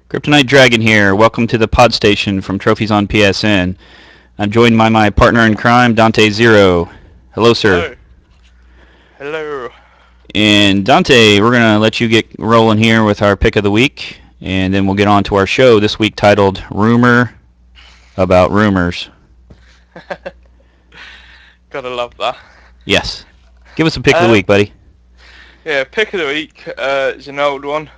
Kryptonite Dragon here. Welcome to the PodStation from TrophiesonPSN. I'm joined by my partner in crime, Dante Zero. Hello, sir. Hello. Hello. And Dante, we're going to let you get rolling here with our pick of the week, and then we'll get on to our show this week titled Rumour About Rumours. Gotta love that. Yes. Give us a pick of the week, buddy. Yeah, pick of the week is an old one.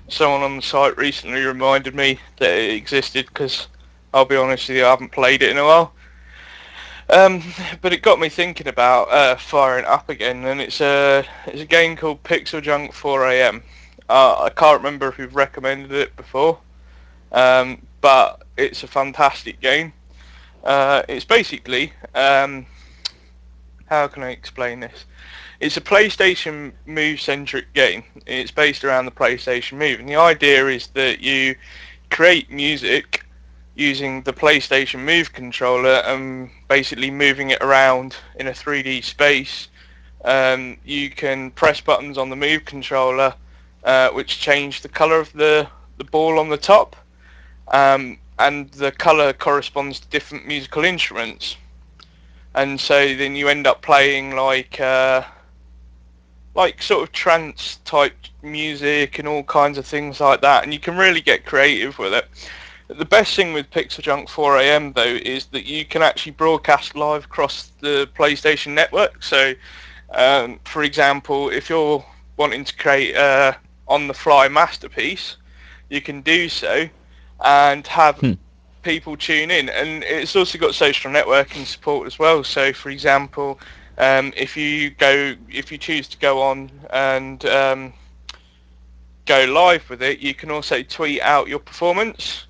Someone on the site recently reminded me that it existed because I'll be honest with you, I haven't played it in a while. But it got me thinking about firing it up again, and it's a game called PixelJunk 4am. I can't remember if we've recommended it before, but it's a fantastic game. It's basically, how can I explain this? It's a PlayStation Move-centric game. It's based around the PlayStation Move, and the idea is that you create music using the PlayStation Move controller and basically moving it around in a 3D space. You can press buttons on the Move controller, which change the colour of the ball on the top, and the colour corresponds to different musical instruments. And so then you end up playing like sort of trance type music and all kinds of things like that, and you can really get creative with it. The best thing with PixelJunk 4am though is that you can actually broadcast live across the PlayStation network. So for example, if you're wanting to create a on-the-fly masterpiece, you can do so and have people tune in, and it's also got social networking support as well. So for example, if you choose to go on and go live with it, you can also tweet out your performance,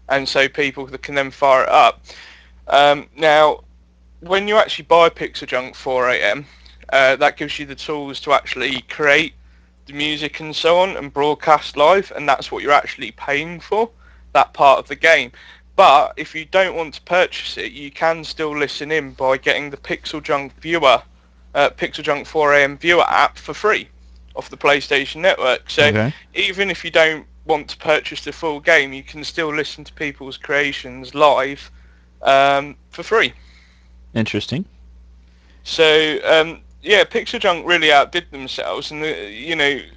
and so people can then fire it up. Now, when you actually buy PixelJunk 4am, that gives you the tools to actually create the music and so on and broadcast live, and that's what you're actually paying for, that part of the game. But if you don't want to purchase it, you can still listen in by getting the PixelJunk viewer, PixelJunk 4am viewer app for free off the PlayStation Network. So even if you don't want to purchase the full game, you can still listen to people's creations live for free. Interesting. So yeah, PixelJunk really outdid themselves, and the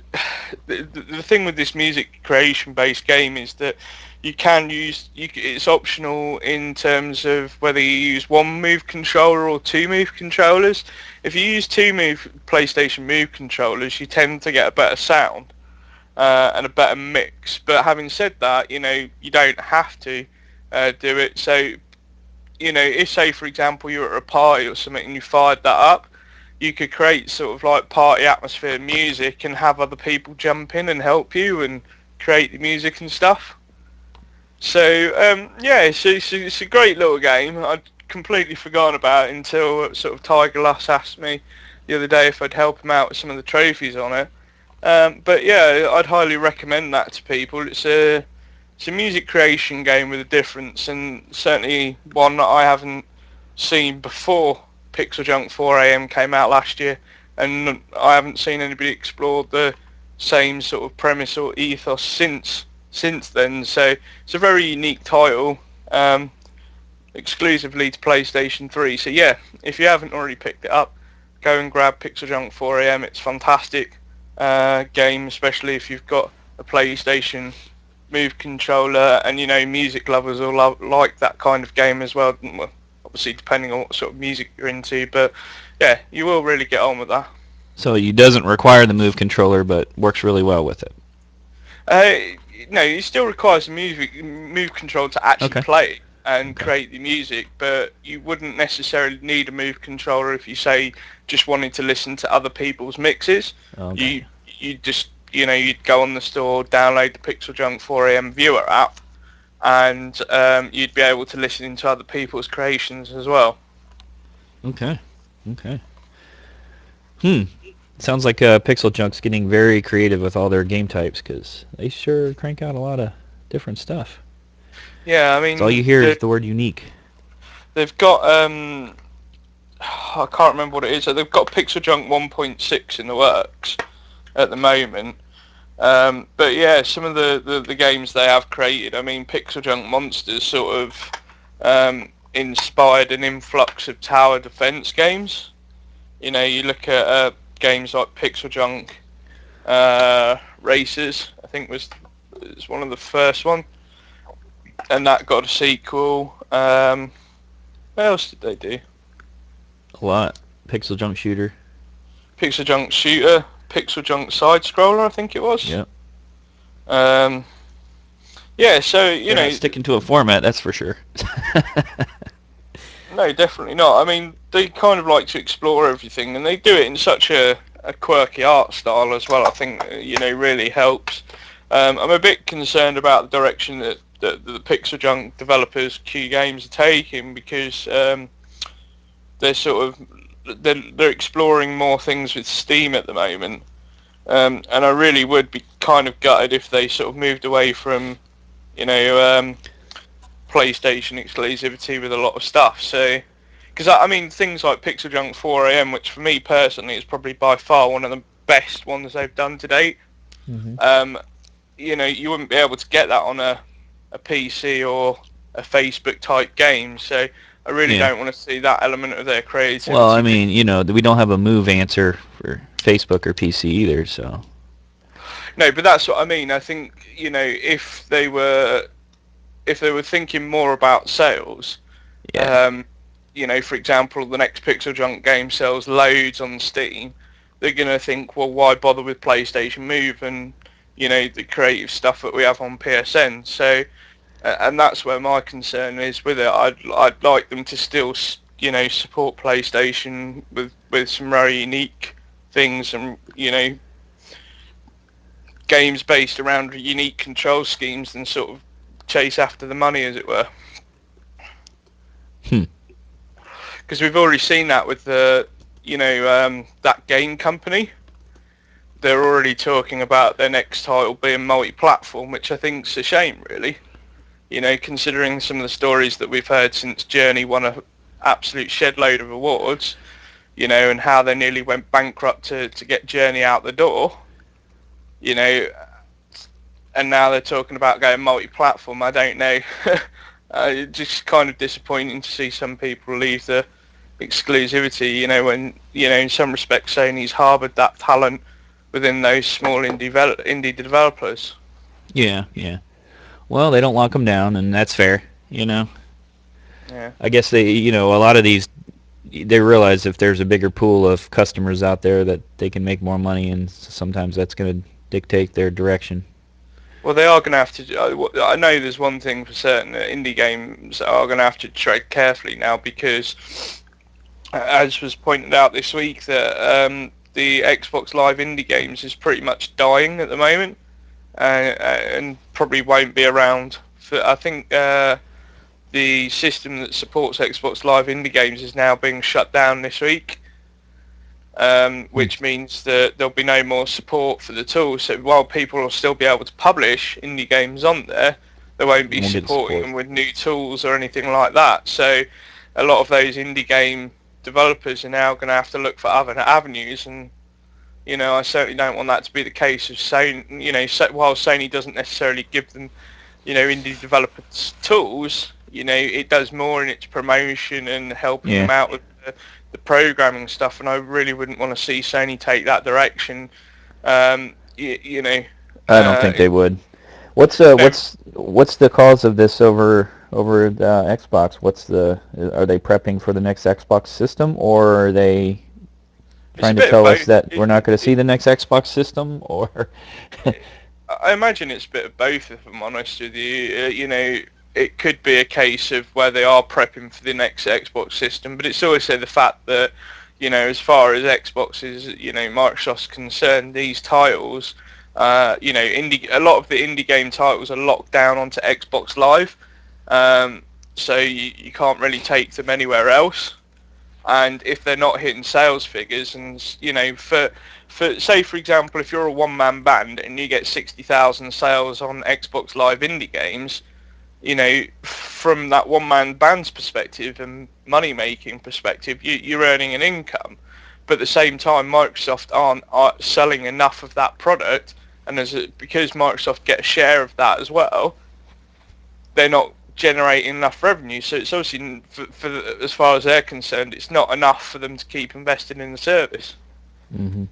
thing with this music creation-based game is that you can use, it's optional in terms of whether you use one Move controller or two Move controllers. If you use two PlayStation Move controllers, you tend to get a better sound and a better mix. But having said that, you don't have to do it. So, if say for example you're at a party or something and you fired that up, you could create sort of like party atmosphere music and have other people jump in and help you and create the music and stuff. So yeah, it's a great little game. I'd completely forgotten about it until sort of Tiger Lass asked me the other day if I'd help him out with some of the trophies on it. But yeah, I'd highly recommend that to people. It's a music creation game with a difference, and certainly one that I haven't seen before PixelJunk 4am came out last year, and I haven't seen anybody explore the same sort of premise or ethos since then. So it's a very unique title, exclusively to PlayStation 3. So yeah, if you haven't already picked it up, go and grab PixelJunk 4am. It's a fantastic game, especially if you've got a PlayStation Move controller, and music lovers will like that kind of game as well. Well, obviously depending on what sort of music you're into, but yeah, you will really get on with that. So it doesn't require the Move controller, but works really well with it. No, it still requires a move control to actually play and create the music, but you wouldn't necessarily need a Move controller if you say just wanted to listen to other people's mixes. You just you'd go on the store, download the PixelJunk 4am viewer app, and you'd be able to listen to other people's creations as well. Okay. Sounds like PixelJunk's getting very creative with all their game types, because they sure crank out a lot of different stuff. Yeah, I mean, all you hear is the word unique. They've got I can't remember what it is. They've got PixelJunk 1.6 in the works at the moment, But yeah, some of the games they have created, I mean, PixelJunk Monsters sort of inspired an influx of tower defense games. You know, you look at games like PixelJunk Racers, I think was one of the first one, and that got a sequel. What else did they do? A lot. PixelJunk Shooter. PixelJunk Shooter, PixelJunk Side Scroller, I think it was. Yep. Yeah, so They're not sticking to a format, that's for sure. No, definitely not. I mean, they kind of like to explore everything, and they do it in such a quirky art style as well. I think really helps. I'm a bit concerned about the direction that the PixelJunk developers, Q Games, are taking, because they're sort of they're exploring more things with Steam at the moment, and I really would be kind of gutted if they sort of moved away from PlayStation exclusivity with a lot of stuff. So, because I mean things like PixelJunk 4am, which for me personally is probably by far one of the best ones they've done to date. Mm-hmm. You wouldn't be able to get that on a PC or a Facebook type game. So I really don't want to see that element of their creativity. Well, I mean, we don't have a move answer for Facebook or PC either, so. No, but that's what I mean. I think if they were thinking more about sales, for example, the next PixelJunk game sells loads on Steam, they're going to think, well, why bother with PlayStation Move and, the creative stuff that we have on PSN? So, and that's where my concern is with it. I'd like them to still, support PlayStation with some very unique things and, games based around unique control schemes and sort of chase after the money, as it were. Because we've already seen that with the, that game company. They're already talking about their next title being multi-platform, which I think's a shame, really. Considering some of the stories that we've heard since Journey won an absolute shed load of awards, and how they nearly went bankrupt to get Journey out the door, and now they're talking about going multi-platform. I don't know. It's just kind of disappointing to see some people leave the exclusivity, when, in some respects Sony's harboured that talent within those small indie developers. Yeah. Well, they don't lock them down, and that's fair, Yeah. I guess they, a lot of these, they realize if there's a bigger pool of customers out there that they can make more money, and sometimes that's going to dictate their direction. Well, they are going to have to. I know there's one thing for certain, that indie games are going to have to tread carefully now, because, as was pointed out this week, that the Xbox Live indie games is pretty much dying at the moment, and probably won't be around. I think the system that supports Xbox Live indie games is now being shut down this week. Which means that there'll be no more support for the tool. So while people will still be able to publish indie games on there, they won't be supporting them with new tools or anything like that. So a lot of those indie game developers are now going to have to look for other avenues, and I certainly don't want that to be the case of Sony. While Sony doesn't necessarily give them, indie developers tools, it does more in its promotion and helping them out with the programming stuff, and I really wouldn't want to see Sony take that direction. I don't think they would. What's the cause of this over Xbox? Are they prepping for the next Xbox system, or are they trying to tell us that we're not going to see the next Xbox system, or? I imagine it's a bit of both, if I'm honest with you. It could be a case of where they are prepping for the next Xbox system, but it's also the fact that, as far as Xbox is, Microsoft's concerned, these titles, a lot of the indie game titles are locked down onto Xbox Live, so you can't really take them anywhere else. And if they're not hitting sales figures, and for say for example, if you're a one-man band and you get 60,000 sales on Xbox Live indie games, from that one-man band's perspective and money-making perspective, you're earning an income. But at the same time, Microsoft aren't selling enough of that product and because Microsoft get a share of that as well, they're not generating enough revenue. So it's obviously, for as far as they're concerned, it's not enough for them to keep investing in the service. Mm-hmm.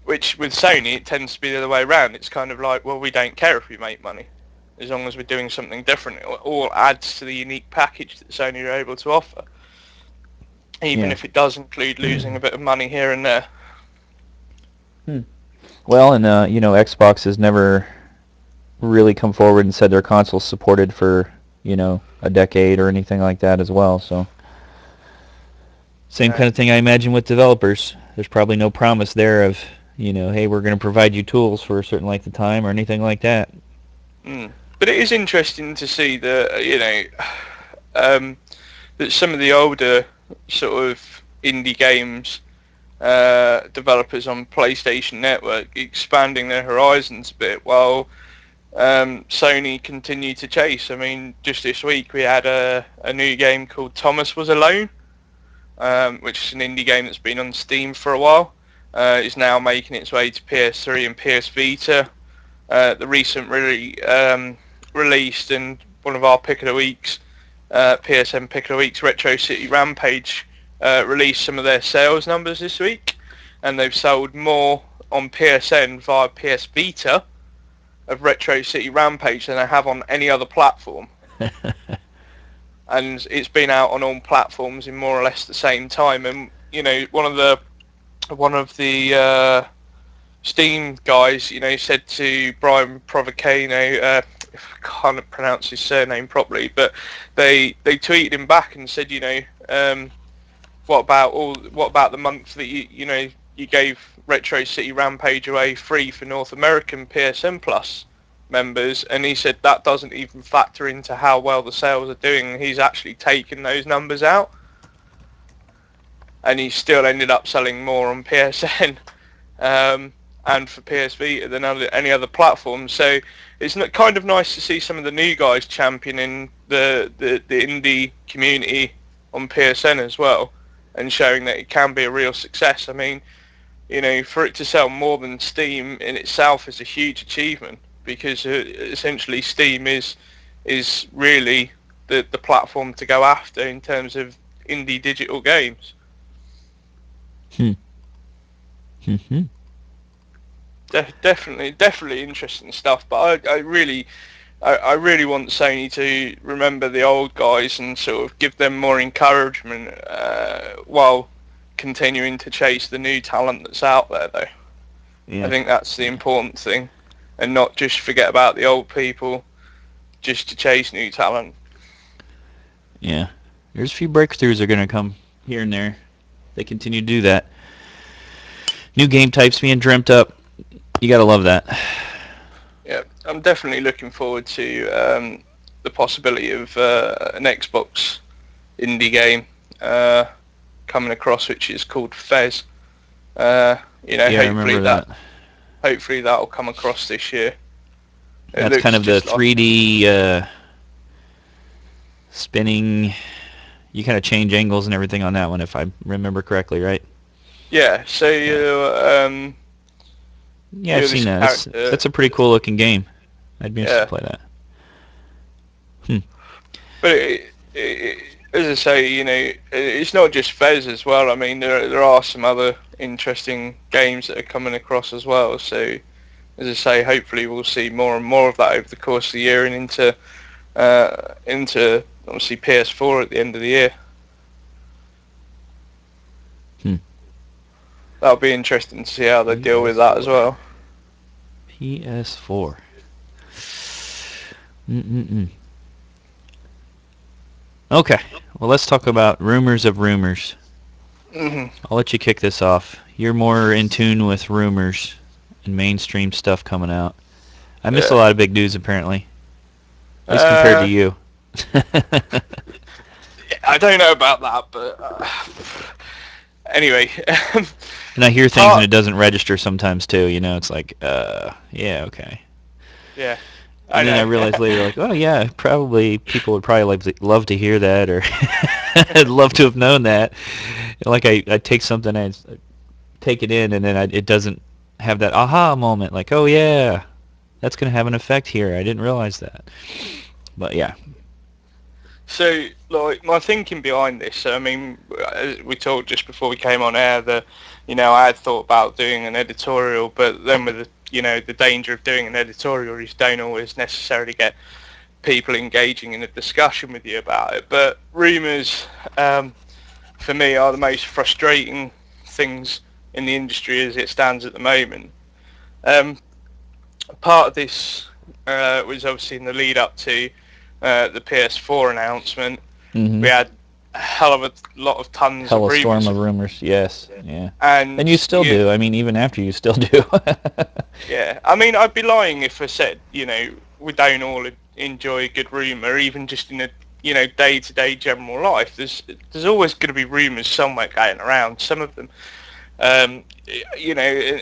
Which with Sony, it tends to be the other way around. It's kind of like, well, we don't care if we make money, as long as we're doing something different. It all adds to the unique package that Sony are able to offer, even if it does include losing a bit of money here and there. Well, and Xbox has never really come forward and said their console's supported for a decade or anything like that as well. So same kind of thing I imagine with developers. There's probably no promise there of hey, we're going to provide you tools for a certain length of time or anything like that. But it is interesting to see that that some of the older sort of indie games developers on PlayStation Network expanding their horizons a bit, while Sony continue to chase. I mean, just this week we had a new game called Thomas Was Alone, which is an indie game that's been on Steam for a while. Is now making its way to PS3 and PS Vita. The recent released and one of our pick of the weeks, PSN pick of the week's Retro City Rampage, released some of their sales numbers this week, and they've sold more on PSN via PS Vita of Retro City Rampage than I have on any other platform. And it's been out on all platforms in more or less the same time. And one of the Steam guys, said to Brian Provocano, I can't pronounce his surname properly, but they tweeted him back and said, what about the month that you gave Retro City Rampage away free for North American PSN Plus members? And he said that doesn't even factor into how well the sales are doing. He's actually taken those numbers out, and he still ended up selling more on PSN and for PS Vita than any other platform. So it's kind of nice to see some of the new guys championing the indie community on PSN as well, and showing that it can be a real success. I mean, for it to sell more than Steam in itself is a huge achievement, because essentially Steam is really the platform to go after in terms of indie digital games. Definitely interesting stuff. But I really want Sony to remember the old guys and sort of give them more encouragement while continuing to chase the new talent that's out there, though. Yeah. I think that's the important thing, and not just forget about the old people just to chase new talent. Yeah, there's a few breakthroughs are going to come here and there. They continue to do that. New game types being dreamt up. You got to love that. Yeah, I'm definitely looking forward to the possibility of an Xbox indie game coming across, which is called Fez. Yeah, hopefully hopefully that'll come across this year. That's kind of the 3D spinning. You kind of change angles and everything on that one, if I remember correctly, right? Yeah. So yeah, I've seen that. That's a pretty cool looking game. I'd be interested to play that. But as I say, it's not just Fez as well. I mean, there are some other interesting games that are coming across as well. So, as I say, hopefully we'll see more and more of that over the course of the year and into obviously PS4 at the end of the year. That'll be interesting to see how they deal with that as well. PS4. Okay, well, let's talk about rumors of rumors. I'll let you kick this off. You're more in tune with rumors and mainstream stuff coming out. I missed a lot of big news, apparently. At least compared to you. I don't know about that, but anyway. And I hear things and it doesn't register sometimes, too. It's like, yeah, okay. Yeah. And then I realized later, like, oh, yeah, probably people would probably love to hear that, or I'd love to have known that. Like, I take something, I take it in, and then it doesn't have that aha moment, like, oh yeah, that's going to have an effect here. I didn't realize that. But yeah. So, like, my thinking behind this, I mean, as we talked just before we came on air that, I had thought about doing an editorial, but then with the danger of doing an editorial, you don't always necessarily get people engaging in a discussion with you about it. But rumours, for me, are the most frustrating things in the industry as it stands at the moment. Um, Part of this was obviously in the lead up to the PS4 announcement. We had a hell of a lot of tons Hell of of storm rumours. of rumors, yes, yeah. And And you still do. I mean, even after you still do. yeah, I mean, I'd be lying if I said, we don't all enjoy a good rumour, even just in a, day-to-day general life. There's always going to be rumours somewhere going around. Some of them, and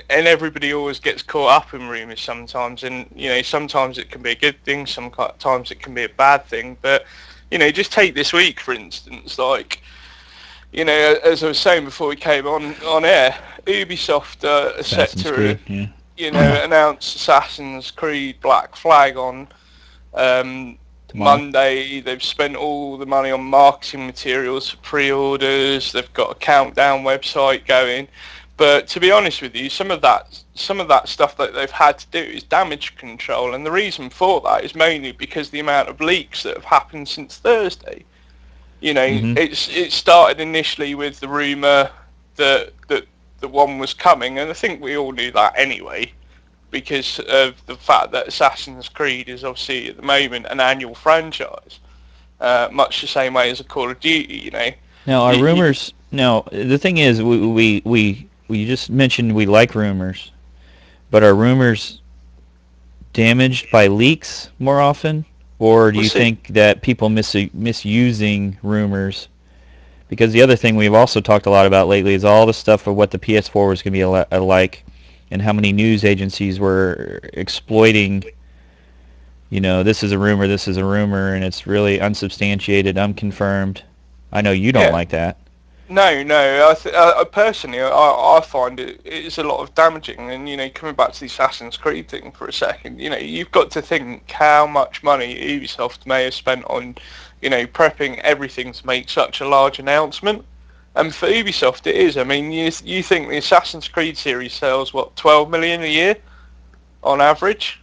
everybody always gets caught up in rumours sometimes. And, sometimes it can be a good thing, sometimes it can be a bad thing. But, just take this week, for instance, like, as I was saying before we came on air, Ubisoft are set Assassin's to, Creed, announce Assassin's Creed Black Flag on Monday. They've spent all the money on marketing materials for pre-orders. They've got a countdown website going. But to be honest with you, some of that stuff that they've had to do is damage control, and the reason for that is mainly because the amount of leaks that have happened since Thursday. It started initially with the rumour that the one was coming, and I think we all knew that anyway, because of the fact that Assassin's Creed is obviously at the moment an annual franchise, much the same way as a Call of Duty. Now, our rumors. Now, the thing is, we just mentioned we like rumors, but are rumors damaged by leaks more often? Or do you think that people misusing rumors? Because the other thing we've also talked a lot about lately is all the stuff of what the PS4 was going to be like, and how many news agencies were exploiting, this is a rumor, and it's really unsubstantiated, unconfirmed. I know you don't like that. No. I personally, I find it's a lot of damaging. And coming back to the Assassin's Creed thing for a second, you've got to think how much money Ubisoft may have spent on, prepping everything to make such a large announcement. And for Ubisoft, it is. I mean, you think the Assassin's Creed series sells 12 million a year on average,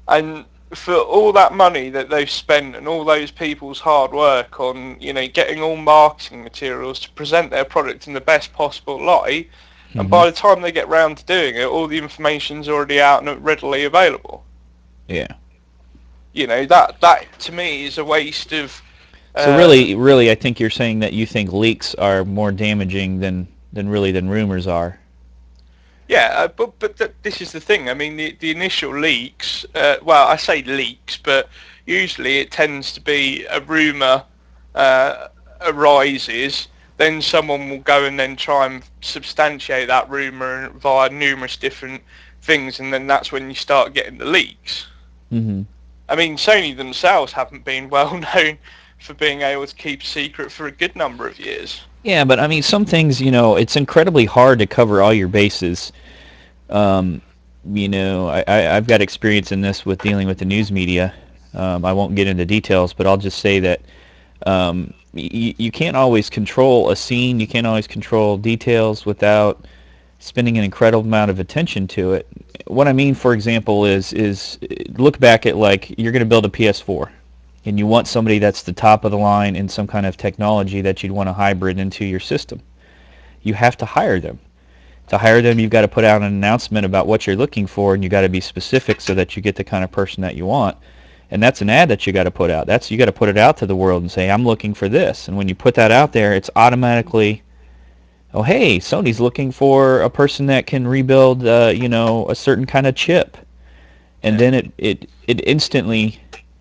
and for all that money that they've spent and all those people's hard work on, getting all marketing materials to present their product in the best possible light, and by the time they get round to doing it, all the information's already out and readily available. Yeah. That to me is a waste of... So really, I think you're saying that you think leaks are more damaging than rumors are. Yeah, but this is the thing. I mean, the initial leaks. Well, I say leaks, but usually it tends to be a rumor arises. Then someone will go and then try and substantiate that rumor via numerous different things, and then that's when you start getting the leaks. Mm-hmm. I mean, Sony themselves haven't been well known for being able to keep a secret for a good number of years. Yeah, but I mean, some things, it's incredibly hard to cover all your bases. I've got experience in this with dealing with the news media. I won't get into details, but I'll just say that you can't always control a scene. You can't always control details without spending an incredible amount of attention to it. What I mean, for example, is look back at, like, you're going to build a PS4. And you want somebody that's the top of the line in some kind of technology that you'd want to hybrid into your system. You have to hire them. To hire them, you've got to put out an announcement about what you're looking for, and you got to be specific so that you get the kind of person that you want. And that's an ad that you got to put out. You got to put it out to the world and say, I'm looking for this. And when you put that out there, it's automatically, oh, hey, Sony's looking for a person that can rebuild, a certain kind of chip. And then it instantly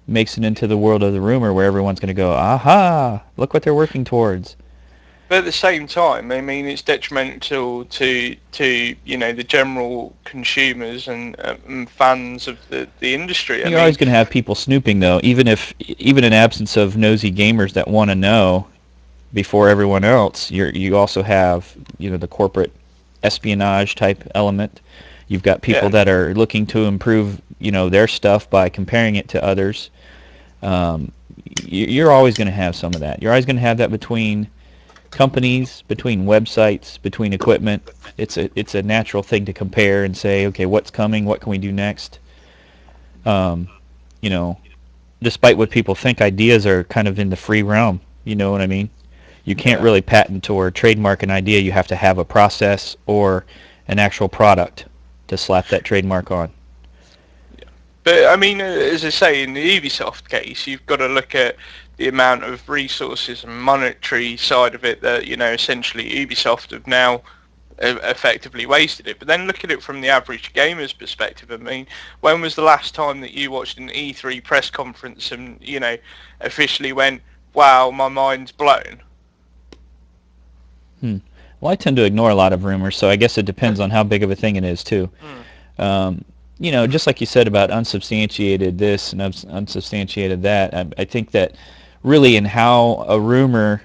makes it into the world of the rumor, where everyone's going to go, aha, look what they're working towards. But at the same time, I mean, it's detrimental to the general consumers and fans of the industry. You're always going to have people snooping, though, even in absence of nosy gamers that want to know before everyone else. You also have the corporate espionage type element. You've got people Yeah. that are looking to improve, their stuff by comparing it to others. Um, you're always going to have some of that. You're always going to have that between companies, between websites, between equipment. It's a natural thing to compare and say, okay, what's coming? What can we do next? Um, you know, Despite what people think, ideas are kind of in the free realm. You know what I mean? You can't Yeah. really patent or trademark an idea. You have to have a process or an actual product to slap that trademark on. But I mean, as I say, in the Ubisoft case, you've got to look at the amount of resources and monetary side of it that essentially Ubisoft have now effectively wasted it. But then look at it from the average gamer's perspective. I mean, when was the last time that you watched an E3 press conference and officially went, "Wow, my mind's blown"? Well, I tend to ignore a lot of rumors, so I guess it depends on how big of a thing it is too. Hmm. Um, just like you said about unsubstantiated this and unsubstantiated that, I think that really in how a rumor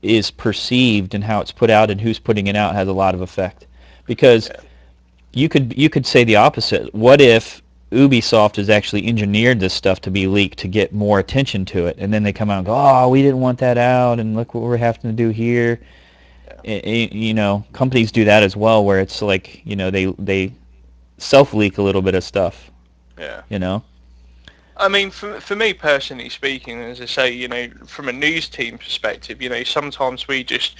is perceived and how it's put out and who's putting it out has a lot of effect. Because Yeah. you could say the opposite. What if Ubisoft has actually engineered this stuff to be leaked to get more attention to it, and then they come out and go, "Oh, we didn't want that out, and look what we're having to do here." Yeah. Companies do that as well, where it's like, they self leak a little bit of stuff. Yeah. You know. I mean, for me personally speaking, as I say, from a news team perspective, sometimes we just,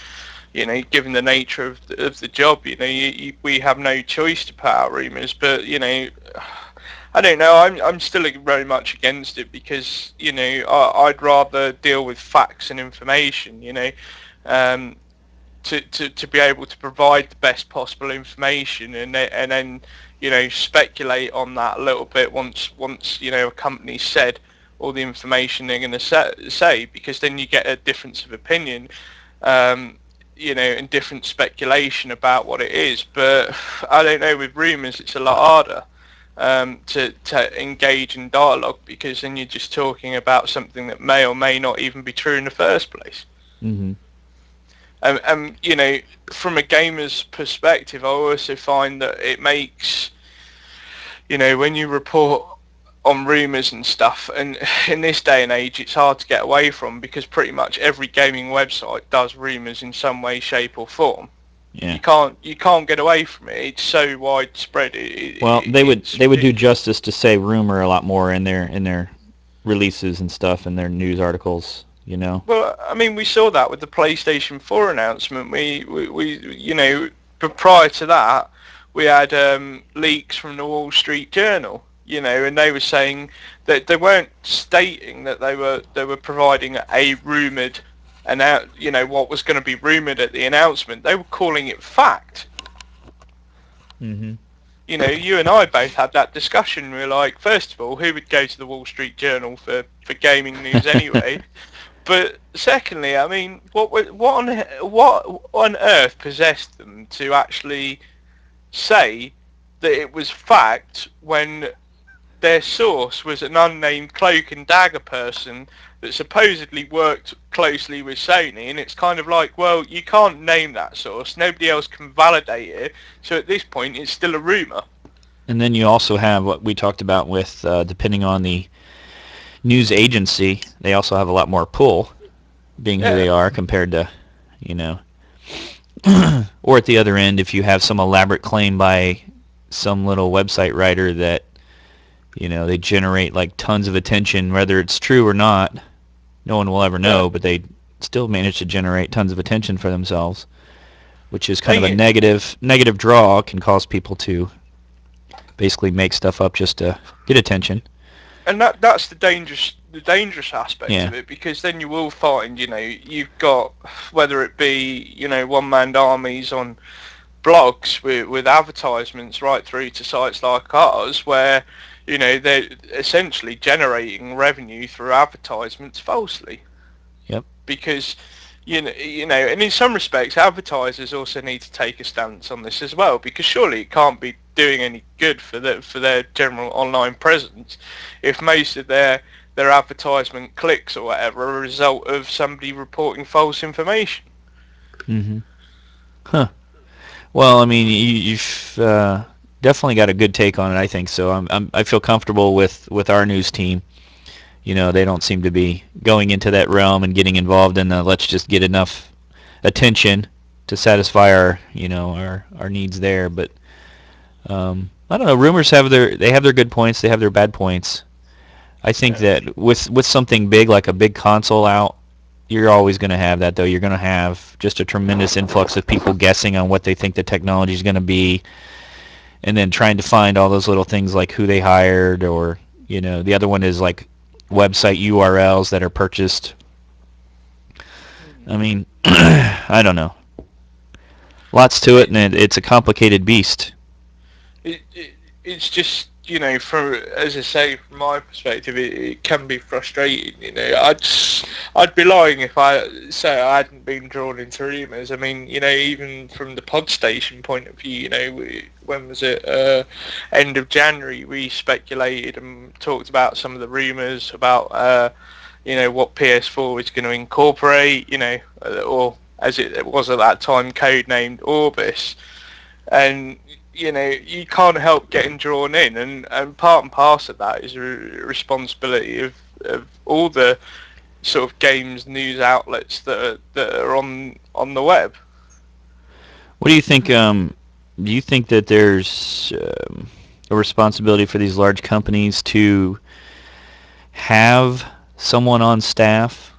given the nature of the job, we have no choice to put out rumours. But I don't know. I'm still very much against it because I'd rather deal with facts and information. Um, to be able to provide the best possible information and then speculate on that a little bit once a company said all the information they're going to say, because then you get a difference of opinion, um, and different speculation about what it is. But I don't know, with rumours it's a lot harder to engage in dialogue, because then you're just talking about something that may or may not even be true in the first place. Hmm. From a gamer's perspective, I also find that it makes, when you report on rumours and stuff, and in this day and age, it's hard to get away from, because pretty much every gaming website does rumours in some way, shape, or form. Yeah. You can't get away from it. It's so widespread. Well, they would It's they would do ridiculous. justice to say rumor a lot more in their releases and stuff and their news articles. Well, I mean, we saw that with the PlayStation 4 announcement. But prior to that, we had leaks from the Wall Street Journal, and they were saying that they weren't stating that they were providing a rumored, and what was going to be rumored at the announcement. They were calling it fact. Hmm. You and I both had that discussion. We were like, first of all, who would go to the Wall Street Journal for gaming news anyway? But secondly, I mean, what on earth possessed them to actually say that it was fact when their source was an unnamed cloak and dagger person that supposedly worked closely with Sony? And it's kind of like, well, you can't name that source. Nobody else can validate it. So at this point, it's still a rumor. And then you also have what we talked about with depending on the news agency, they also have a lot more pull, being who Yeah, they are compared to, you know, or at the other end, if you have some elaborate claim by some little website writer that, they generate like tons of attention, whether it's true or not, no one will ever yeah. know, but they still manage to generate tons of attention for themselves, which is kind of Thing a is, negative draw, can cause people to basically make stuff up just to get attention. and that's the dangerous aspect Yeah. of it, because then you will find, you've got, whether it be, one-man armies on blogs with advertisements, right through to sites like ours, where they're essentially generating revenue through advertisements falsely. Yep. Because and in some respects, advertisers also need to take a stance on this as well, because surely it can't be doing any good for their general online presence if most of their advertisement clicks or whatever are a result of somebody reporting false information. Hmm. Huh. Well, I mean, you've definitely got a good take on it. I think so. I feel comfortable with our news team. They don't seem to be going into that realm and getting involved in the let's just get enough attention to satisfy our needs there. But I don't know. Rumors have their good points. They have their bad points. I think that with something big like a big console out, you're always going to have that, though. You're going to have just a tremendous influx of people guessing on what they think the technology is going to be, and then trying to find all those little things like who they hired, or the other one is like website URLs that are purchased. I mean, I don't know. Lots to it, and it's a complicated beast. It's just, from, as I say, from my perspective, it can be frustrating. I'd be lying if I say I hadn't been drawn into rumours. I mean, even from the PodStation point of view, when was it? End of January, we speculated and talked about some of the rumours about, what PS4 was going to incorporate, or as it was at that time, codenamed Orbis, and you can't help getting drawn in, and part and parcel of that is a responsibility of all the sort of games news outlets that are on the web. What do you think? Do you think that there's a responsibility for these large companies to have someone on staff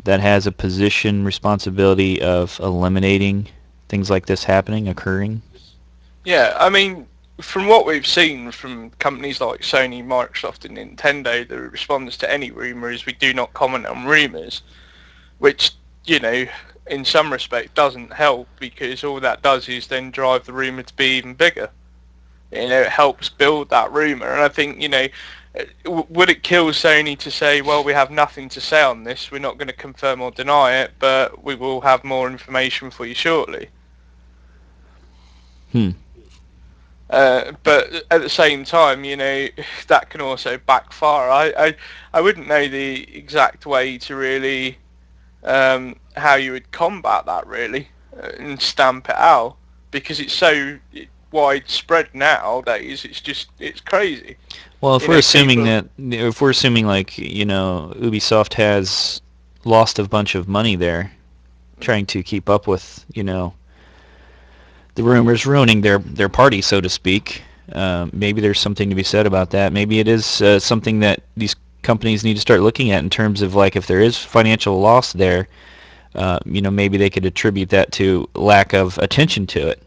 that has a position responsibility of eliminating things like this occurring? Yeah, I mean, from what we've seen from companies like Sony, Microsoft, and Nintendo, the response to any rumour is we do not comment on rumours, which, in some respect doesn't help, because all that does is then drive the rumour to be even bigger. It helps build that rumour, and I think, would it kill Sony to say, well, we have nothing to say on this, we're not going to confirm or deny it, but we will have more information for you shortly? But at the same time, that can also backfire. I wouldn't know the exact way to really how you would combat that, really, and stamp it out, because it's so widespread nowadays. It's crazy. Well, if we're assuming like Ubisoft has lost a bunch of money there, trying to keep up with the rumors ruining their party, so to speak. Maybe there's something to be said about that. Maybe it is something that these companies need to start looking at in terms of, like, if there is financial loss there, maybe they could attribute that to lack of attention to it.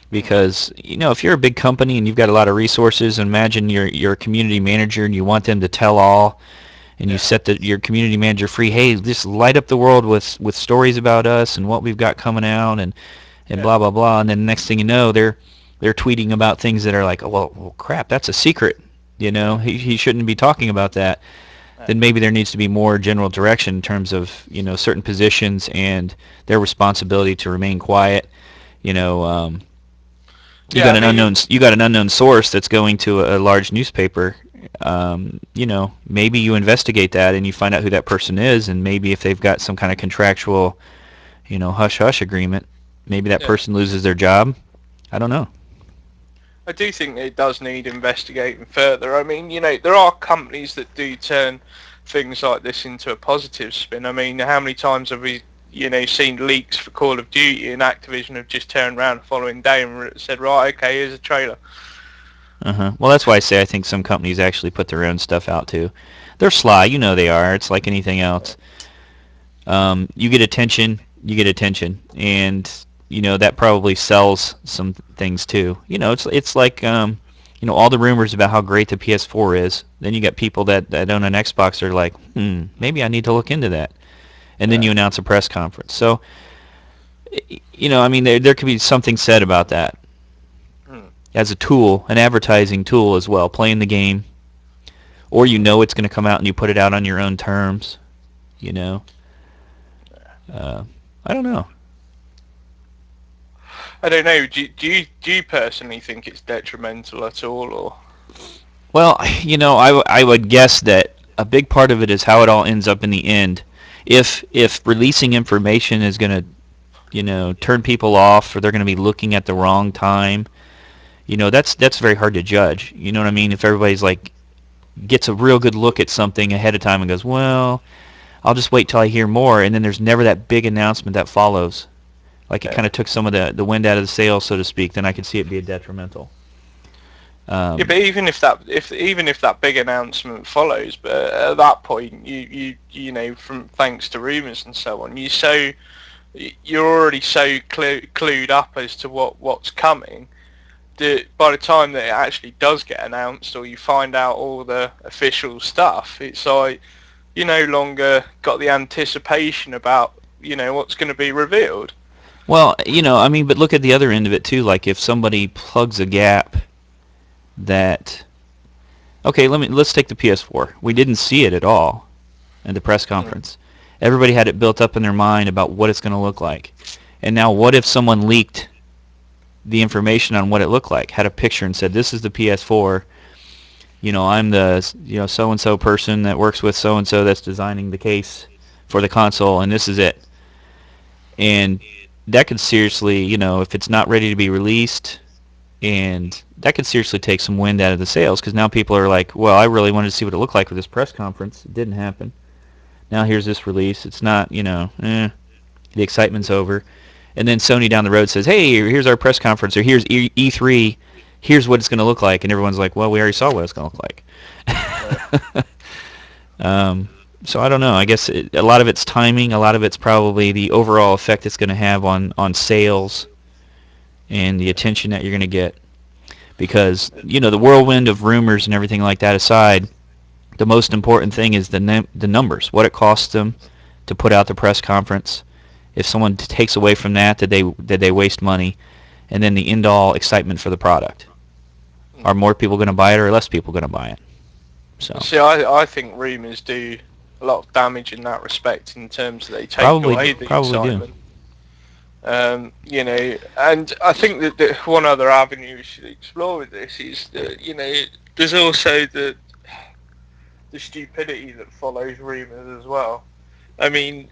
Because, if you're a big company and you've got a lot of resources, imagine you're a community manager and you want them to tell all, and you set your community manager free. Hey, just light up the world with stories about us and what we've got coming out, and blah blah blah, and then next thing you know, they're tweeting about things that are like, oh, well crap, that's a secret. He shouldn't be talking about that. Then maybe there needs to be more general direction in terms of certain positions and their responsibility to remain quiet. You got an unknown source that's going to a large newspaper. Maybe you investigate that and you find out who that person is, and maybe if they've got some kind of contractual hush hush agreement, maybe that person loses their job. I don't know. I do think it does need investigating further. I mean, there are companies that do turn things like this into a positive spin. I mean, how many times have we, seen leaks for Call of Duty, and Activision have just turned around the following day and said, right, okay, here's a trailer. Well, that's why I say I think some companies actually put their own stuff out too. They're sly, they are. It's like anything else. You get attention, and that probably sells some things too. It's like all the rumors about how great the PS4 is. Then you got people that own an Xbox are like, maybe I need to look into that. And then you announce a press conference. So, I mean, there could be something said about that as a tool, an advertising tool as well, playing the game. Or it's going to come out and you put it out on your own terms. I don't know. I don't know. Do you personally think it's detrimental at all, or? Well, I would guess that a big part of it is how it all ends up in the end. If releasing information is going to turn people off, or they're going to be looking at the wrong time. That's very hard to judge. You know what I mean? If everybody's like gets a real good look at something ahead of time and goes, well, I'll just wait till I hear more, and then there's never that big announcement that follows. Like it kind of took some of the wind out of the sails, so to speak. Then I could see it be detrimental. Yeah, but even if that big announcement follows, but at that point, from thanks to rumours and so on, you're already so clued up as to what's coming that by the time that it actually does get announced, or you find out all the official stuff, it's like you no longer got the anticipation about what's going to be revealed. Well, but look at the other end of it too. Like if somebody plugs a gap that, okay, let's take the PS4. We didn't see it at all in the press conference. Everybody had it built up in their mind about what it's going to look like. And now what if someone leaked the information on what it looked like, had a picture and said, this is the PS4, I'm the so-and-so person that works with so-and-so that's designing the case for the console, and this is it. And that could seriously, if it's not ready to be released, and that could seriously take some wind out of the sails, because now people are like, well, I really wanted to see what it looked like with this press conference. It didn't happen. Now here's this release. It's not, the excitement's over. And then Sony down the road says, hey, here's our press conference, or here's E3, here's what it's going to look like. And everyone's like, well, we already saw what it's going to look like. So I don't know. I guess a lot of it's timing. A lot of it's probably the overall effect it's going to have on sales and the attention that you're going to get. Because, the whirlwind of rumors and everything like that aside, the most important thing is the numbers, what it costs them to put out the press conference. If someone takes away from that, did they waste money? And then the end-all excitement for the product. Are more people going to buy it, or less people going to buy it? So. See, I think rumours do a lot of damage in that respect, in terms of they take away the excitement. And I think that one other avenue we should explore with this is that, there's also the stupidity that follows rumours as well. I mean,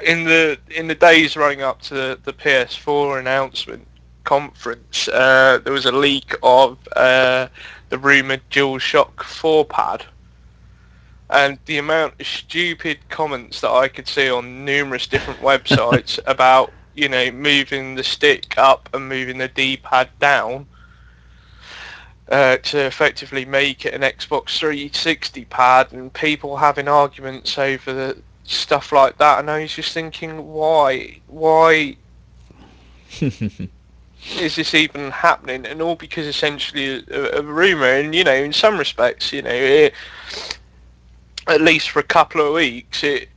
in the days running up to the PS4 announcement conference, there was a leak of the rumoured DualShock 4 pad. And the amount of stupid comments that I could see on numerous different websites about, moving the stick up and moving the D-pad down to effectively make it an Xbox 360 pad, and people having arguments over the stuff like that. And I was just thinking, why is this even happening? And all because essentially a rumour. And in some respects, at least for a couple of weeks, it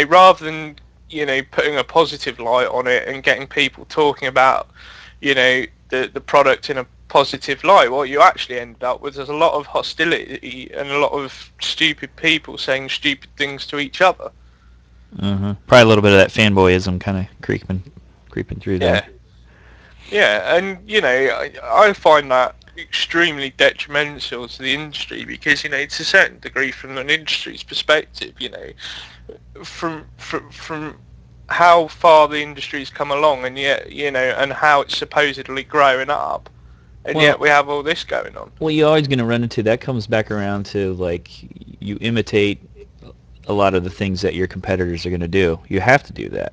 rather than putting a positive light on it and getting people talking about the product in a positive light, what you actually ended up with is a lot of hostility and a lot of stupid people saying stupid things to each other. Probably a little bit of that fanboyism kind of creeping through there. Yeah, and I find that extremely detrimental to the industry, because to a certain degree, from an industry's perspective, from how far the industry's come along, and yet and how it's supposedly growing up, and yet we have all this going on. Well, you're always going to run into that. Comes back around to, like, you imitate a lot of the things that your competitors are going to do. You have to do that.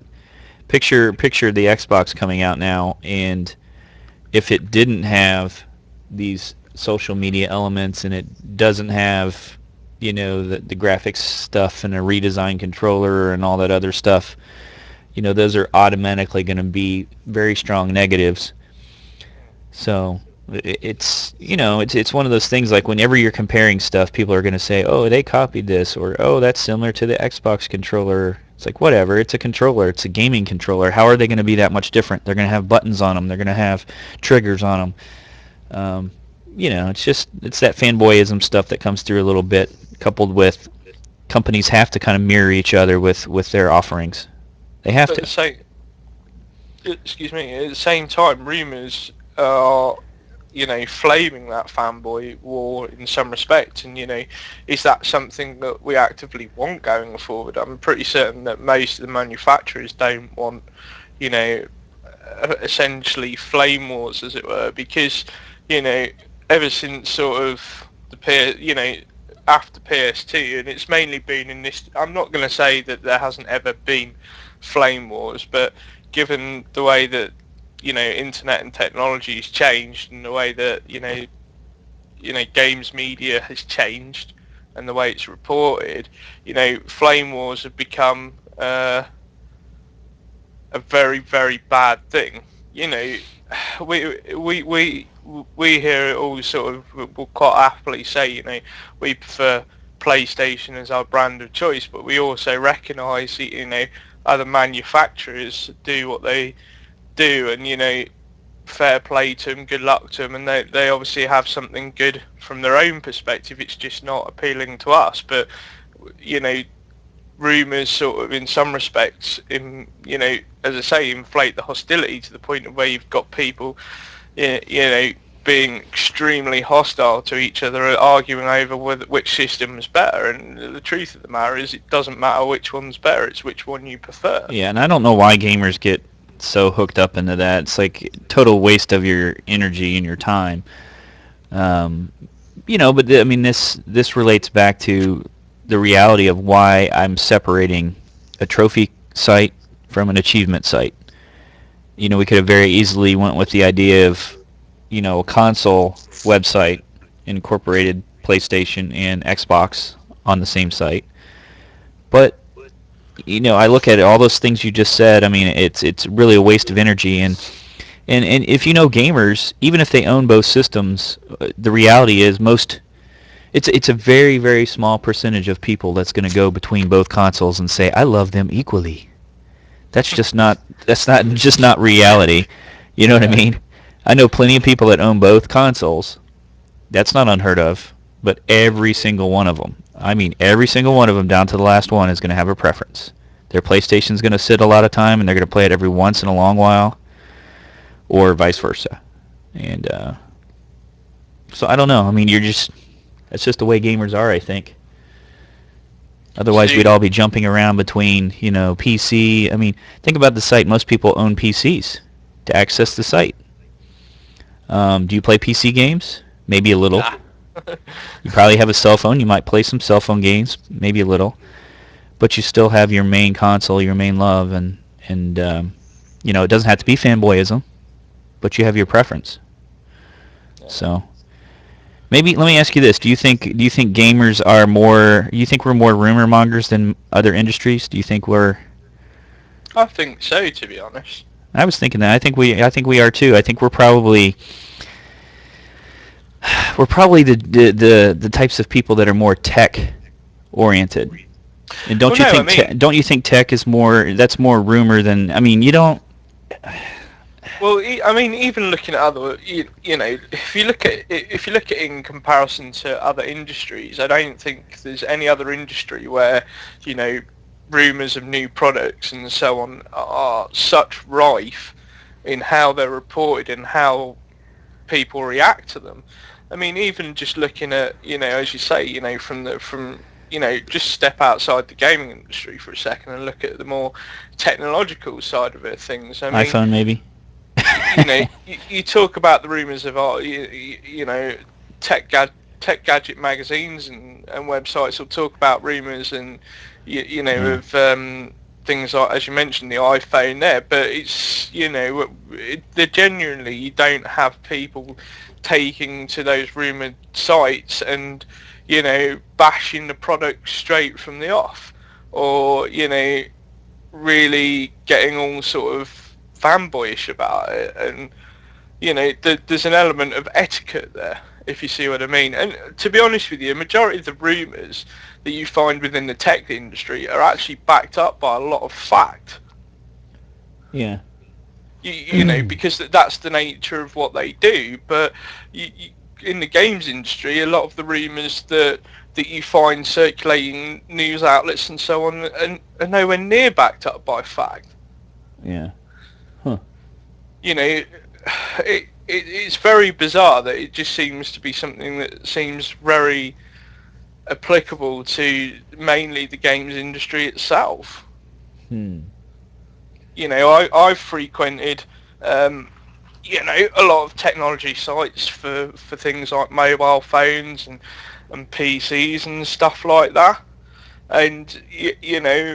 Picture the Xbox coming out now, and if it didn't have these social media elements, and it doesn't have the graphics stuff and a redesigned controller and all that other stuff, those are automatically going to be very strong negatives. So it's one of those things, like whenever you're comparing stuff, people are going to say, oh, they copied this, or oh, that's similar to the Xbox controller. It's like, whatever, it's a controller, it's a gaming controller. How are they going to be that much different? They're going to have buttons on them, they're going to have triggers on them. It's that fanboyism stuff that comes through a little bit, coupled with companies have to kind of mirror each other with their offerings. They have to. At the same time, rumours are flaming that fanboy war in some respects, and is that something that we actively want going forward? I'm pretty certain that most of the manufacturers don't want, essentially flame wars, as it were, because ever since sort of after PS2, and it's mainly been in this. I'm not going to say that there hasn't ever been flame wars, but given the way that internet and technology has changed, and the way that games media has changed, and the way it's reported, flame wars have become a very, very bad thing. We here all sort of will quite happily say, we prefer PlayStation as our brand of choice, but we also recognise that, other manufacturers do what they do, and fair play to them, good luck to them, and they obviously have something good from their own perspective. It's just not appealing to us, but rumours sort of in some respects as I say, inflate the hostility to the point of where you've got people being extremely hostile to each other, arguing over which system is better. And the truth of the matter is, it doesn't matter which one's better, it's which one you prefer. Yeah, and I don't know why gamers get so hooked up into that. It's like total waste of your energy and your time. But this relates back to the reality of why I'm separating a trophy site from an achievement site. We could have very easily went with the idea of, a console website incorporated PlayStation and Xbox on the same site. But I look at it, all those things you just said. I mean, it's really a waste of energy, and if gamers, even if they own both systems, the reality is it's a very, very small percentage of people that's going to go between both consoles and say I love them equally. That's just not reality. You know what I mean? I know plenty of people that own both consoles. That's not unheard of. But every single one of them, I mean every single one of them down to the last one, is going to have a preference. Their PlayStation's going to sit a lot of time, and they're going to play it every once in a long while, or vice versa. And so I don't know. I mean, that's just the way gamers are, I think. Otherwise, we'd all be jumping around between, PC. I mean, think about the site. Most people own PCs to access the site. Do you play PC games? Maybe a little. Nah. You probably have a cell phone. You might play some cell phone games, maybe a little. But you still have your main console, your main love, and it doesn't have to be fanboyism, but you have your preference. Yeah. So maybe let me ask you this: Do you think gamers are more? You think we're more rumor mongers than other industries? Do you think we're? I think so, to be honest. I was thinking that. I think we are too. I think we're probably the types of people that are more tech oriented. And don't you think tech is more? That's more rumor than. I mean, you don't. Well, I mean, even looking at other, if you look at it in comparison to other industries, I don't think there's any other industry where, rumours of new products and so on are such rife in how they're reported and how people react to them. I mean, even just looking at, as you say, just step outside the gaming industry for a second and look at the more technological side of it, things. I mean, iPhone, maybe. You talk about the rumours of tech gadget magazines and websites will talk about rumours and of things like, as you mentioned, the iPhone there, but it's they're genuinely, you don't have people taking to those rumoured sites and bashing the product straight from the off, or really getting all sort of fanboyish about it. And there's an element of etiquette there, if you see what I mean. And to be honest with you, a majority of the rumours that you find within the tech industry are actually backed up by a lot of fact. Yeah. Because that's the nature of what they do. But in the games industry, a lot of the rumours that you find circulating news outlets and so on are nowhere near backed up by fact. Yeah. Huh. it's very bizarre that it just seems to be something that seems very applicable to mainly the games industry itself. I've frequented, a lot of technology sites for things like mobile phones and PCs and stuff like that. And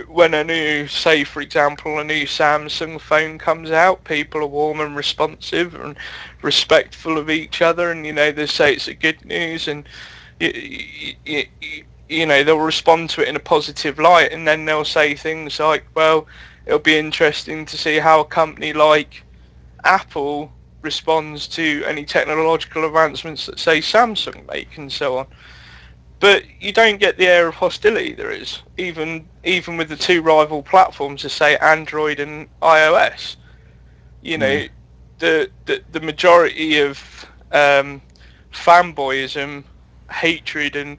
when say for example, a new Samsung phone comes out, people are warm and responsive and respectful of each other, and they say it's a good news, and they'll respond to it in a positive light, and then they'll say things like, well, it'll be interesting to see how a company like Apple responds to any technological advancements that, say, Samsung make, and so on. But you don't get the air of hostility there is, even with the two rival platforms, as say Android and iOS. The majority of fanboyism, hatred, and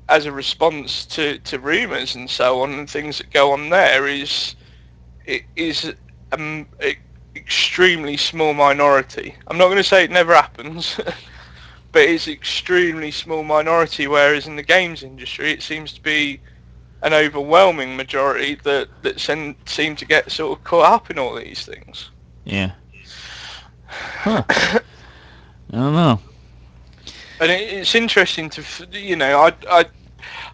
as a response to rumours and so on and things that go on there is extremely small minority. I'm not going to say it never happens, but it's extremely small minority, whereas in the games industry it seems to be an overwhelming majority that seem to get sort of caught up in all these things. Yeah. Huh. I don't know. And it's interesting to,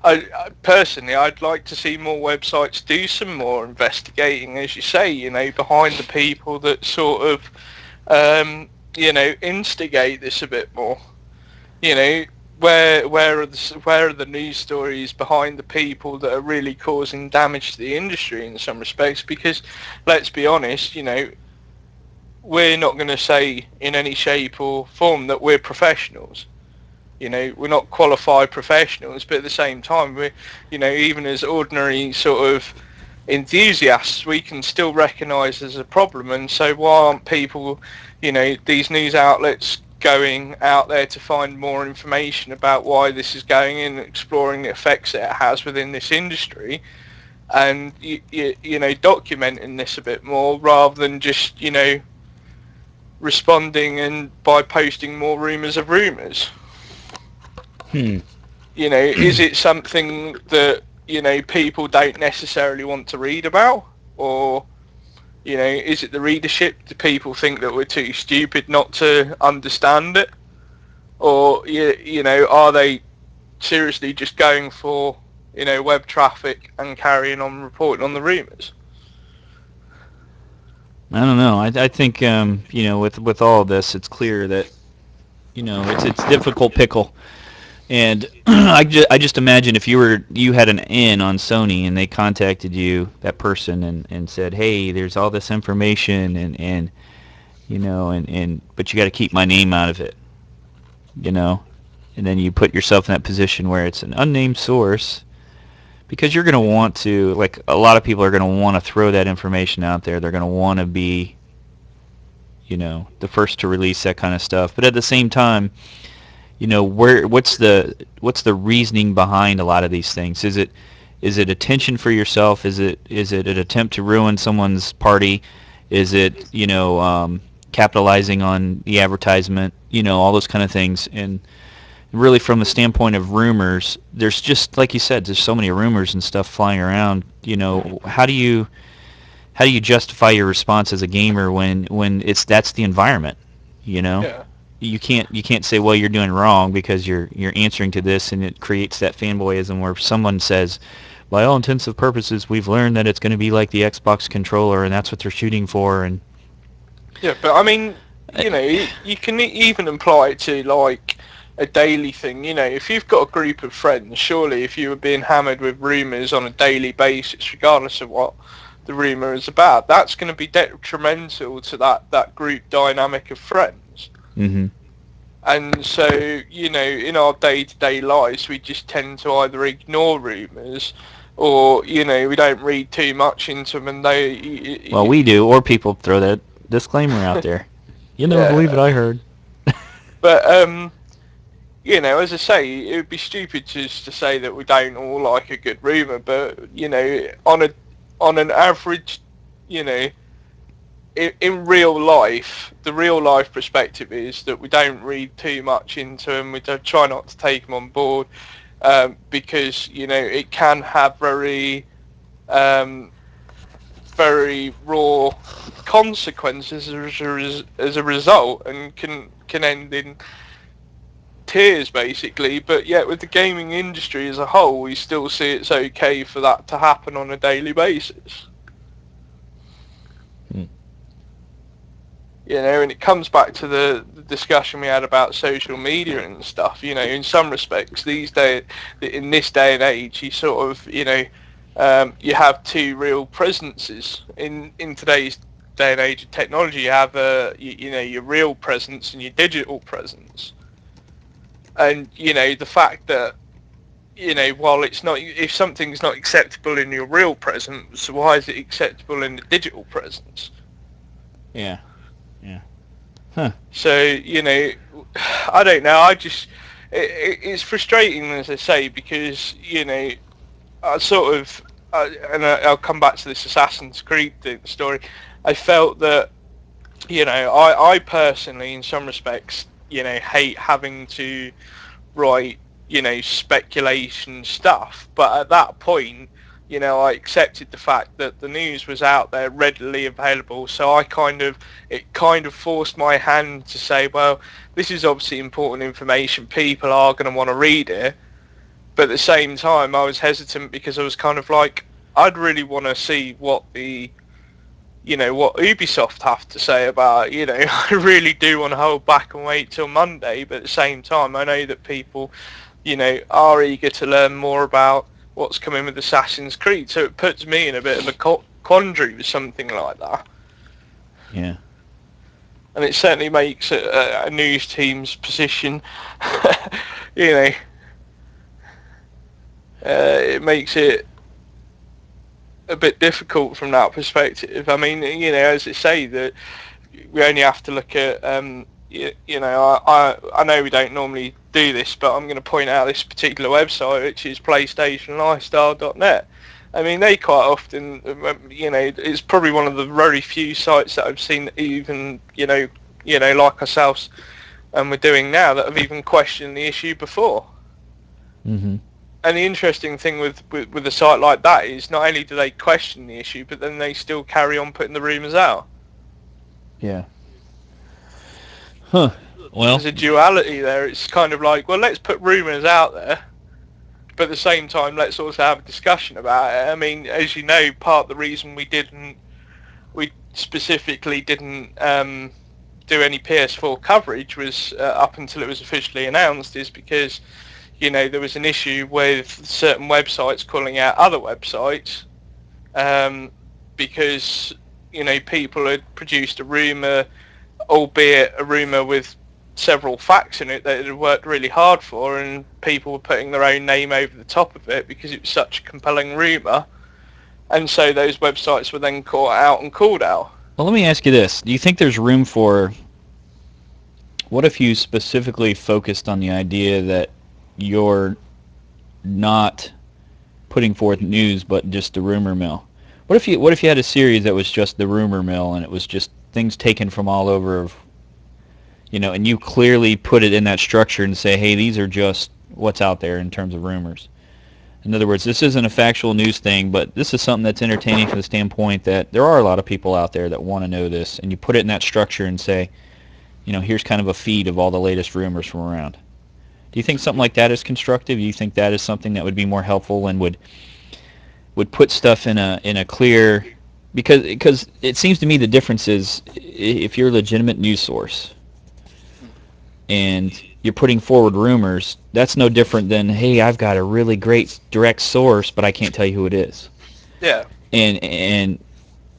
I personally, I'd like to see more websites do some more investigating, as you say, behind the people that sort of, instigate this a bit more. Where are the news stories behind the people that are really causing damage to the industry in some respects? Because let's be honest, we're not going to say in any shape or form that we're professionals. We're not qualified professionals, but at the same time, we're, even as ordinary sort of enthusiasts, we can still recognise there's a problem. And so why aren't people, these news outlets going out there to find more information about why this is going in, exploring the effects that it has within this industry, and documenting this a bit more rather than just responding and by posting more rumours of rumours. Is it something that people don't necessarily want to read about, or is it the readership? Do people think that we're too stupid not to understand it? Or, are they seriously just going for, web traffic and carrying on reporting on the rumours? I don't know. I think, with all of this, it's clear that, it's difficult pickle. And I just imagine if you had an in on Sony and they contacted you, that person, and said, hey, there's all this information, and but you got to keep my name out of it, and then you put yourself in that position where it's an unnamed source, because you're going to want to, like, a lot of people are going to want to throw that information out there. They're going to want to be, the first to release that kind of stuff. But at the same time, what's the reasoning behind a lot of these things? Is it attention for yourself? Is it an attempt to ruin someone's party? Is it capitalizing on the advertisement? All those kind of things. And really, from the standpoint of rumors, there's just, like you said, there's so many rumors and stuff flying around. How do you justify your response as a gamer when that's the environment? Yeah. You can't say, well, you're doing wrong because you're answering to this, and it creates that fanboyism where someone says, by all intents and purposes, we've learned that it's going to be like the Xbox controller, and that's what they're shooting for. And yeah, but I mean, you can even apply it to like a daily thing. If you've got a group of friends, surely if you were being hammered with rumours on a daily basis, regardless of what the rumour is about, that's going to be detrimental to that group dynamic of friends. Mm-hmm. And so, in our day-to-day lives, we just tend to either ignore rumours, or, we don't read too much into them, and they... Well, we do, or people throw that disclaimer out there. You'll never believe what I heard. But, as I say, it would be stupid just to say that we don't all like a good rumour, but, on an average, in real life, the real life perspective is that we don't read too much into them. We don't try not to take them on board because it can have very raw consequences as a result, and can end in tears basically. But yet with the gaming industry as a whole, we still see it's okay for that to happen on a daily basis. And it comes back to the discussion we had about social media and stuff. In some respects, in this day and age, you sort of, you have two real presences. In today's day and age of technology, you have your real presence and your digital presence. And the fact that while it's not, if something's not acceptable in your real presence, why is it acceptable in the digital presence? Yeah. Huh. So I don't know. It's frustrating, as I say, because I sort of, and I'll come back to this Assassin's Creed story. I felt that I personally, in some respects, hate having to write speculation stuff, but at that point, I accepted the fact that the news was out there readily available, so it kind of forced my hand to say, well, this is obviously important information, people are going to want to read it. But at the same time, I was hesitant because I was kind of like, I'd really want to see what what Ubisoft have to say about it. I really do want to hold back and wait till Monday, but at the same time, I know that people are eager to learn more about what's coming with Assassin's Creed, so it puts me in a bit of a quandary with something like that. Yeah. And it certainly makes a news team's position, it makes it a bit difficult from that perspective. I mean, as I say, that we only have to look at, I know we don't normally do this, but I'm going to point out this particular website, which is PlayStationLifestyle.net. I mean, they quite often, it's probably one of the very few sites that I've seen that even, like ourselves, and we're doing now, that have even questioned the issue before. Mm-hmm. And the interesting thing with a site like that is not only do they question the issue, but then they still carry on putting the rumours out. Yeah. Huh. Well, there's a duality there. It's kind of like, well, let's put rumours out there, but at the same time, let's also have a discussion about it. I mean, as you know, part of the reason we specifically didn't do any PS4 coverage was up until it was officially announced, is because there was an issue with certain websites calling out other websites because people had produced a rumour, albeit a rumour with several facts in it that it had worked really hard for, and people were putting their own name over the top of it because it was such a compelling rumour, and so those websites were then caught out and called out. Well, let me ask you this. Do you think there's room for, what if you specifically focused on the idea that you're not putting forth news but just the rumor mill? What if you had a series that was just the rumor mill, and it was just things taken from all over, and you clearly put it in that structure and say, hey, these are just what's out there in terms of rumors. In other words, this isn't a factual news thing, but this is something that's entertaining from the standpoint that there are a lot of people out there that want to know this, and you put it in that structure and say, here's kind of a feed of all the latest rumors from around. Do you think something like that is constructive? Do you think that is something that would be more helpful and would put stuff in a clear, because it seems to me the difference is if you're a legitimate news source and you're putting forward rumors, that's no different than, hey, I've got a really great direct source, but I can't tell you who it is. Yeah. And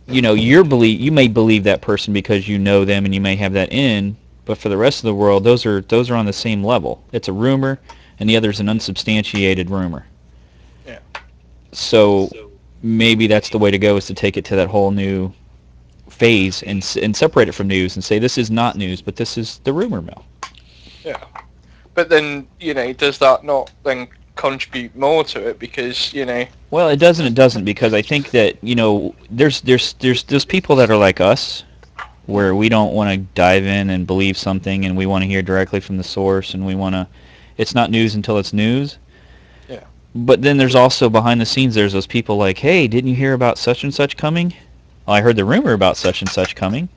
you may believe that person because you know them and you may have that in, but for the rest of the world, those are on the same level. It's a rumor, and the other's an unsubstantiated rumor. Yeah. So maybe that's the way to go, is to take it to that whole new phase and separate it from news and say, this is not news, but this is the rumor mill. Yeah. But then, does that not then contribute more to it? Because, Well, it doesn't, because I think that, there's people that are like us, where we don't want to dive in and believe something, and we want to hear directly from the source, and we want to. It's not news until it's news. Yeah. But then there's also behind the scenes, there's those people like, hey, didn't you hear about such and such coming? Well, I heard the rumor about such and such coming.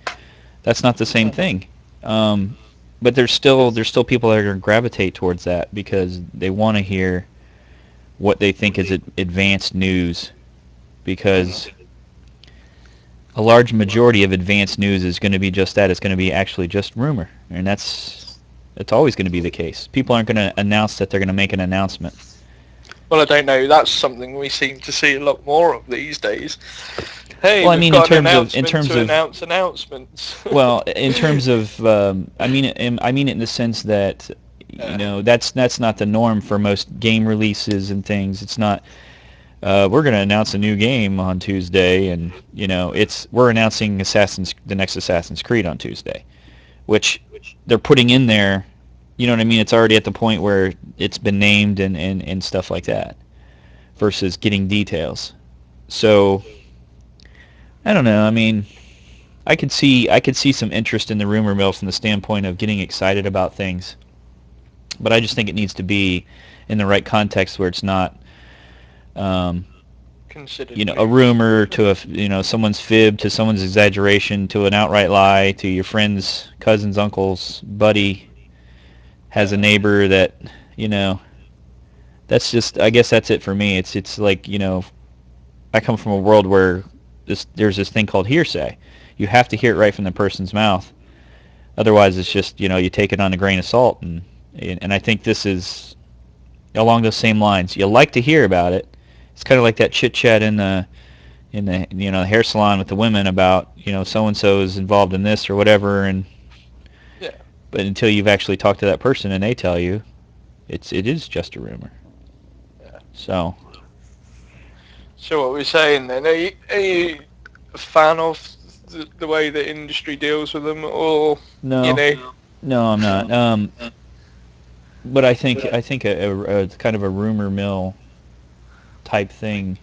That's not the same thing. But there's still people that are going to gravitate towards that because they want to hear what they think is advanced news, because a large majority of advanced news is going to be just that. It's going to be actually just rumor, and that's always going to be the case. People aren't going to announce that they're going to make an announcement. Well, I don't know. That's something we seem to see a lot more of these days. Hey, well, I we've mean, got in an terms announcement of to announce announcements. well, in terms of, I mean it in the sense that that's not the norm for most game releases and things. It's not. We're going to announce a new game on Tuesday, and we're announcing the next Assassin's Creed on Tuesday, which they're putting in there. You know what I mean? It's already at the point where it's been named and stuff like that, versus getting details. So I don't know. I mean, I could see some interest in the rumor mill from the standpoint of getting excited about things, but I just think it needs to be in the right context where it's not, Considered a rumor to someone's fib, to someone's exaggeration, to an outright lie, to your friend's cousin's uncle's buddy has a neighbor that, that's just, I guess that's it for me. It's like, I come from a world where there's this thing called hearsay. You have to hear it right from the person's mouth. Otherwise, it's just, you take it on a grain of salt. And I think this is along those same lines. You like to hear about it. It's kind of like that chit-chat in the hair salon with the women about, so-and-so is involved in this or whatever. But until you've actually talked to that person and they tell you, it is just a rumor. Yeah. So what we're saying then, are you a fan of the way the industry deals with them, or no, I'm not. But I think a kind of a rumor mill type thing.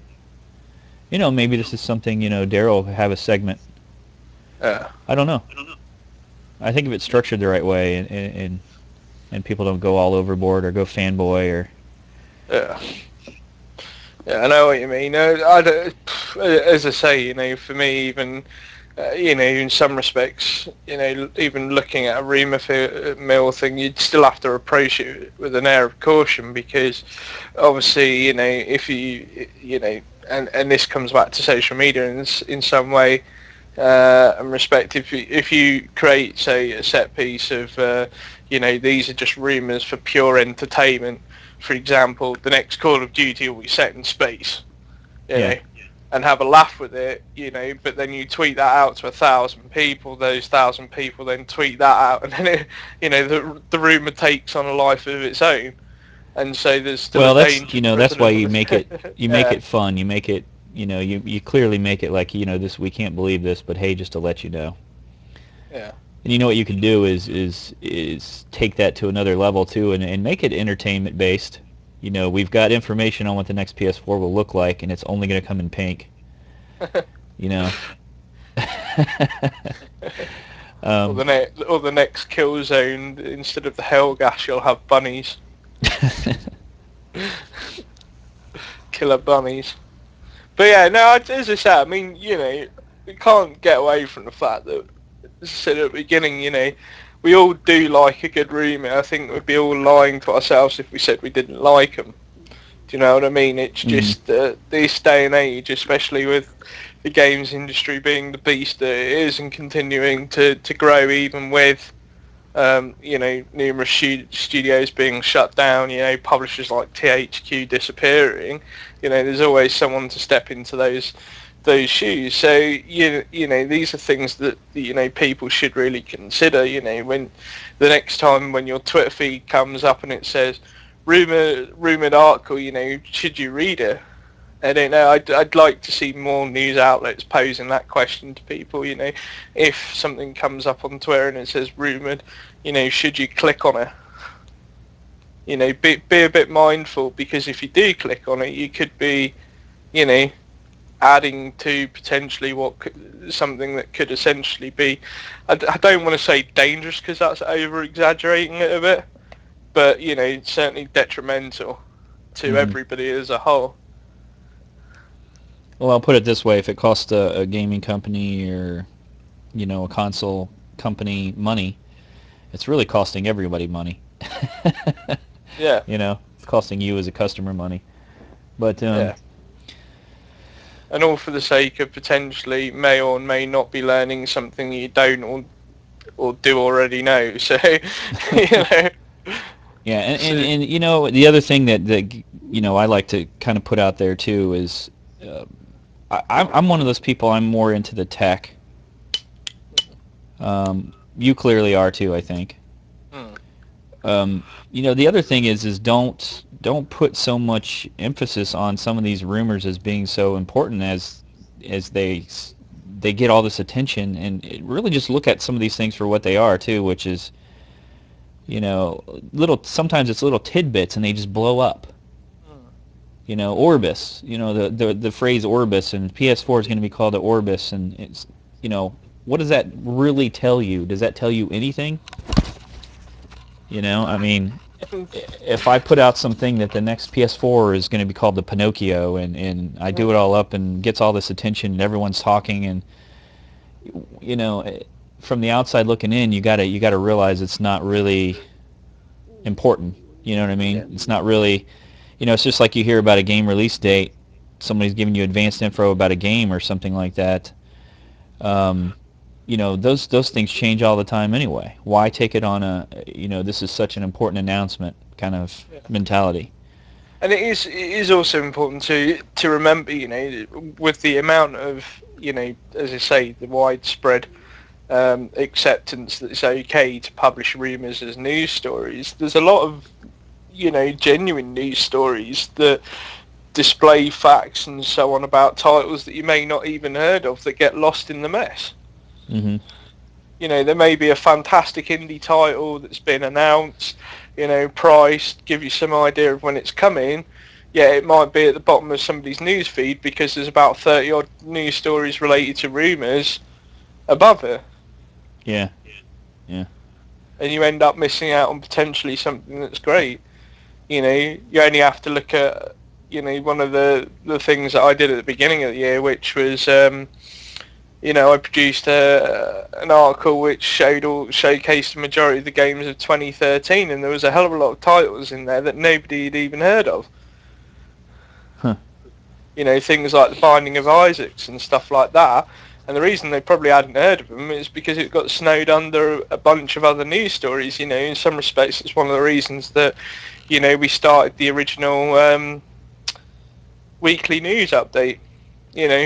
Maybe this is something Daryl will have a segment. I don't know. I think if it's structured the right way and people don't go all overboard or go fanboy or. Yeah, I know what you mean. I don't, as I say, for me, even, in some respects, even looking at a rumour mill thing, you'd still have to approach it with an air of caution, because obviously, if and this comes back to social media in some way, and respect, if you create, say, a set piece of, these are just rumours for pure entertainment. For example, the next Call of Duty will be set in space, and have a laugh with it, but then you tweet that out to 1,000 people, those 1,000 people then tweet that out, and then the rumour takes on a life of its own, and so there's still a danger. That's why you make it make it fun. You make it, you clearly make it like, this, we can't believe this, but hey, just to let you know. Yeah. And what you can do is take that to another level too, and make it entertainment based. We've got information on what the next PS4 will look like, and it's only going to come in pink. Or the next Killzone, instead of the hell gas, you'll have bunnies. Killer bunnies. But yeah, no, as I said, I mean, we can't get away from the fact that, as I said at the beginning, we all do like a good rumour. I think we'd be all lying to ourselves if we said we didn't like them. Do you know what I mean? It's just this day and age, especially with the games industry being the beast that it is and continuing to grow, even with numerous studios being shut down, publishers like THQ disappearing, there's always someone to step into those shoes. So these are things that people should really consider. When the next time when your Twitter feed comes up and it says rumored article, should you read it? I don't know. I'd like to see more news outlets posing that question to people. If something comes up on Twitter and it says rumored, should you click on it? Be a bit mindful, because if you do click on it, you could be, adding to potentially something that could essentially be, I don't want to say dangerous because that's over exaggerating it a bit, but certainly detrimental to everybody as a whole. Well, I'll put it this way: if it costs a gaming company or a console company money, it's really costing everybody money. Yeah. It's costing you as a customer money. But Yeah. And all for the sake of potentially may or may not be learning something you don't or do already know. So, Yeah, and the other thing that I like to kind of put out there too is I'm one of those people. I'm more into the tech. You clearly are too, I think. The other thing is don't put so much emphasis on some of these rumors as being so important as they get all this attention, and really just look at some of these things for what they are too, which is sometimes it's little tidbits and they just blow up. Orbis, the phrase Orbis, and PS4 is going to be called the Orbis, and it's what does that really tell you? Does that tell you anything? I mean, if I put out something that the next PS4 is going to be called the Pinocchio, and I do it all up and gets all this attention and everyone's talking, and from the outside looking in, you gotta realize it's not really important. You know what I mean? It's not really, it's just like you hear about a game release date, somebody's giving you advanced info about a game or something like that. Those things change all the time anyway. Why take it on this is such an important announcement kind of mentality? And it is also important to remember, with the amount of, as I say, the widespread acceptance that it's okay to publish rumours as news stories. There's a lot of, genuine news stories that display facts and so on about titles that you may not even heard of that get lost in the mess. There may be a fantastic indie title that's been announced, priced, give you some idea of when it's coming. Yeah, it might be at the bottom of somebody's news feed because there's about 30 odd news stories related to rumours above it. Yeah. And you end up missing out on potentially something that's great. You only have to look at, one of the things that I did at the beginning of the year, which was, I produced an article which showcased the majority of the games of 2013, and there was a hell of a lot of titles in there that nobody had even heard of. Things like The Binding of Isaacs and stuff like that. And the reason they probably hadn't heard of them is because it got snowed under a bunch of other news stories. In some respects, it's one of the reasons that, we started the original weekly news update.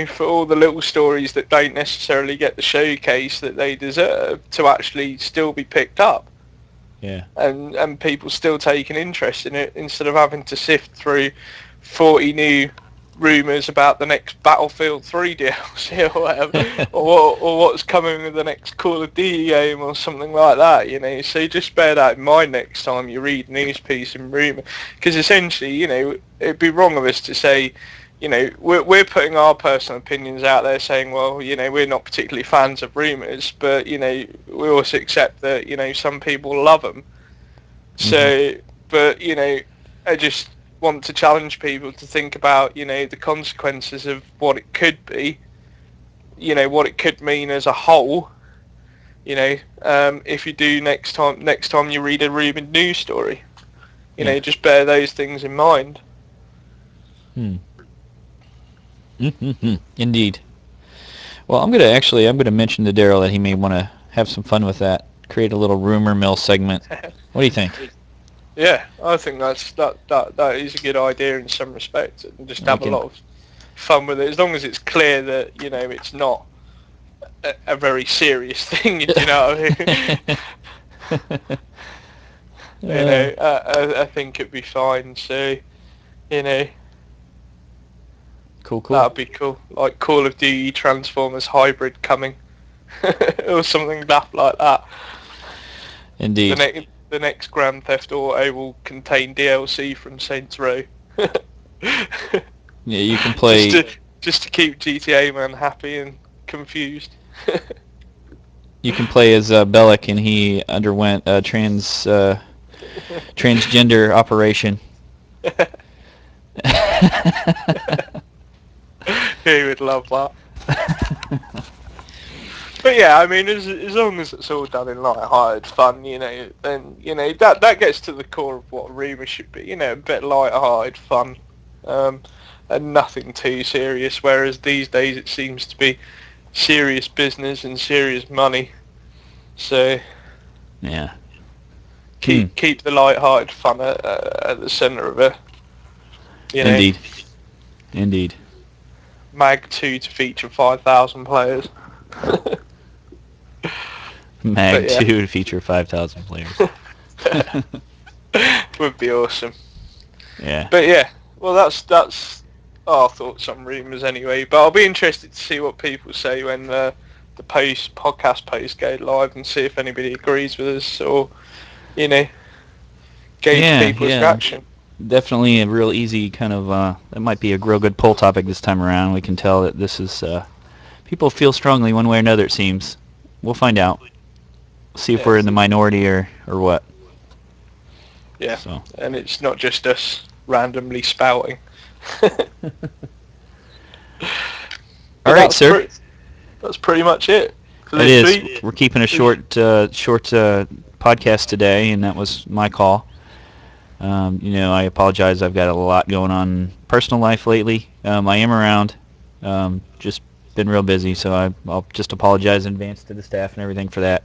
For all the little stories that don't necessarily get the showcase that they deserve to actually still be picked up. Yeah. And people still take an interest in it instead of having to sift through 40 new rumours about the next Battlefield 3 DLC or whatever, or what's coming with the next Call of Duty game or something like that, So just bear that in mind next time you read a news piece and rumour, because essentially, it'd be wrong of us to say, we're putting our personal opinions out there saying, well, we're not particularly fans of rumours, but, we also accept that, some people love them. So, but, I just want to challenge people to think about, the consequences of what it could be, what it could mean as a whole, if you do next time you read a rumoured news story. Just bear those things in mind. Indeed. Well, I'm gonna mention to Daryl that he may want to have some fun with that. Create a little rumor mill segment. What do you think? Yeah, I think that is a good idea in some respects, and just have a lot of fun with it, as long as it's clear that it's not a very serious thing. You know what I mean? I think it'd be fine. So, Cool. that'd be cool. Like Call of Duty Transformers Hybrid coming, or something daft like that. Indeed. The next Grand Theft Auto will contain DLC from Saints Row. Yeah, you can play. just to keep GTA man happy and confused. You can play as Bellic, and he underwent a transgender operation. He would love that. But yeah, I mean, as long as it's all done in light-hearted fun, then that gets to the core of what rumour should be. A bit light-hearted fun, and nothing too serious. Whereas these days it seems to be serious business and serious money. So yeah, keep the light-hearted fun at the centre of it. Indeed. Mag 2 to feature 5,000 players. Mag 2 to feature 5,000 players. Would be awesome. Yeah. But yeah, well that's our thoughts on rumours anyway. But I'll be interested to see what people say when the podcast post go live, and see if anybody agrees with us, or gauge people's reaction. Definitely a real easy kind of, that might be a real good poll topic this time around. We can tell that this is, people feel strongly one way or another, it seems. We'll find out. See if we're in the minority or what. Yeah, so. And it's not just us randomly spouting. All right, sir. That's pretty much it for this this week. We're keeping a short podcast today, and that was my call. I apologize. I've got a lot going on in personal life lately. I am around. Just been real busy, so I'll just apologize in advance to the staff and everything for that.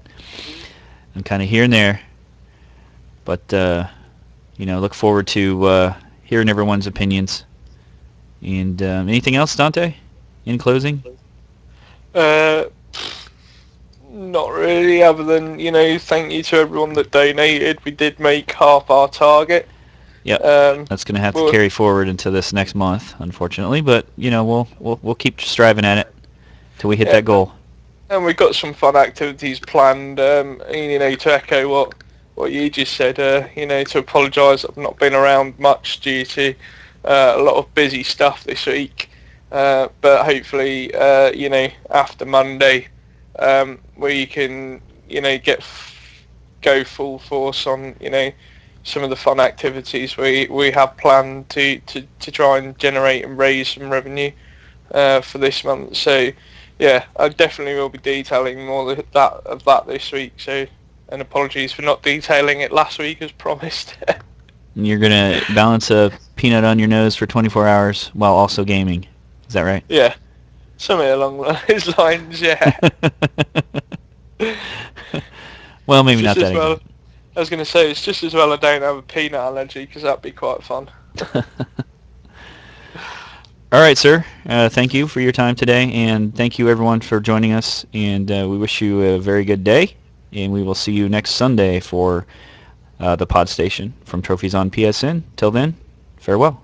I'm kind of here and there, but look forward to hearing everyone's opinions. And anything else, Dante? In closing? Not really, other than thank you to everyone that donated. We did make half our target. Yep. That's going to have to carry forward into this next month, unfortunately. But we'll keep striving at it till we hit that goal. And we've got some fun activities planned. To echo what you just said. To apologise, I've not been around much due to a lot of busy stuff this week. But hopefully, after Monday, we can go full force on some of the fun activities we have planned to try and generate and raise some revenue for this month. So yeah, I definitely will be detailing more of that this week. So, and apologies for not detailing it last week as promised. You're gonna balance a peanut on your nose for 24 hours while also gaming. Is that right? Yeah, something along those lines. Yeah. Well, maybe not that. Well, I was going to say, it's just as well I don't have a peanut allergy, because that'd be quite fun. All right, sir. Thank you for your time today, and thank you everyone for joining us. And we wish you a very good day, and we will see you next Sunday for the PodStation from Trophies on PSN. Till then, farewell.